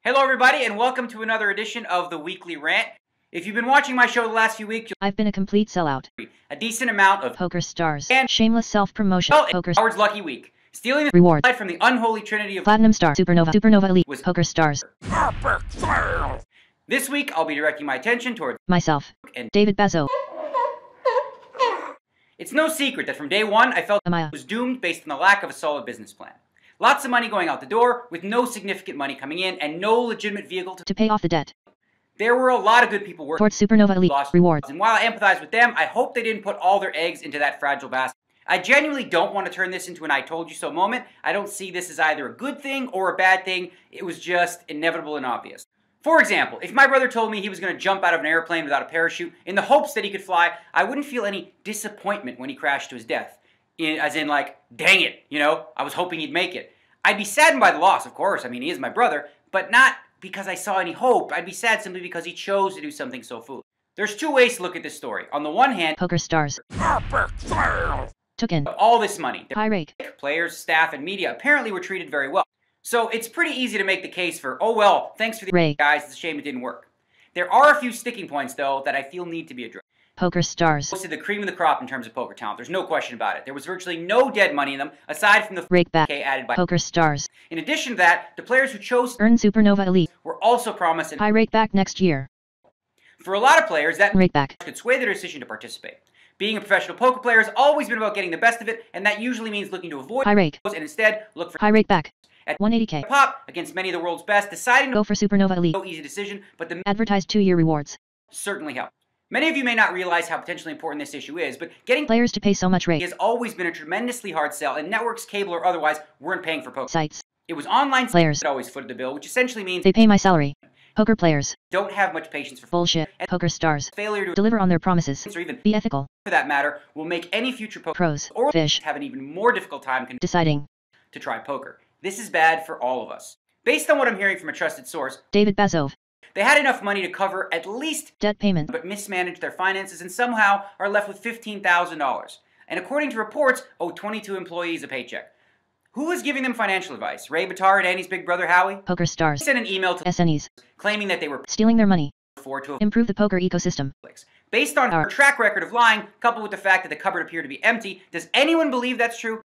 Hello everybody and welcome to another edition of the Weekly Rant. If you've been watching my show the last few weeks, I've been a complete sellout. A decent amount of PokerStars and shameless self-promotion. well, Howard's Lucky Week. Stealing the Rewards from the unholy trinity of Platinum Star Supernova Elite was PokerStars. This week I'll be directing my attention towards Myself and David Bezos. It's no secret that from day one I felt I was doomed based on the lack of a solid business plan. Lots of money going out the door, with no significant money coming in, and no legitimate vehicle to pay off the debt. There were a lot of good people working towards Supernova Elite rewards. And while I empathize with them, I hope they didn't put all their eggs into that fragile basket. I genuinely don't want to turn this into an I told you so moment. I don't see this as either a good thing or a bad thing. It was just inevitable and obvious. For example, if my brother told me he was going to jump out of an airplane without a parachute in the hopes that he could fly, I wouldn't feel any disappointment when he crashed to his death. As in like, dang it, I was hoping he'd make it. I'd be saddened by the loss, of course. I mean, he is my brother, but not because I saw any hope. I'd be sad simply because he chose to do something so foolish. There's two ways to look at this story. On the one hand, PokerStars took in all this money. High rake. Players, staff, and media apparently were treated very well. So it's pretty easy to make the case for, oh well, thanks for the rake, guys, it's a shame it didn't work. There are a few sticking points, though, that I feel need to be addressed. PokerStars Posted the cream of the crop in terms of poker talent. There's no question about it. There was virtually no dead money in them, aside from the rake back added by PokerStars. In addition to that, the players who chose to earn Supernova Elite were also promised high rake back next year. For a lot of players, that rake back could sway their decision to participate. Being a professional poker player has always been about getting the best of it, and that usually means looking to avoid high rake and instead look for high rake back at 180k pop against many of the world's best. Deciding to go for Supernova Elite, no easy decision, but the advertised 2-year rewards certainly help. Many of you may not realize how potentially important this issue is, but getting players to pay so much rake has always been a tremendously hard sell, and networks, cable or otherwise, weren't paying for poker. Sites. It was online players that always footed the bill, which essentially means they pay my salary. Poker players don't have much patience for bullshit. PokerSars failure to deliver on their promises or even be ethical, for that matter, will make any future poker pros or fish have an even more difficult time deciding to try poker. This is bad for all of us. Based on what I'm hearing from a trusted source, David Bezos, they had enough money to cover at least debt payment, but mismanaged their finances and somehow are left with $15,000. And according to reports, owe 22 employees a paycheck. Who was giving them financial advice? Ray Bitar and Annie's big brother Howie? PokerSars Sent an email to SNEs claiming that they were stealing their money to improve the poker ecosystem. Based on our track record of lying, coupled with the fact that the cupboard appeared to be empty, does anyone believe that's true?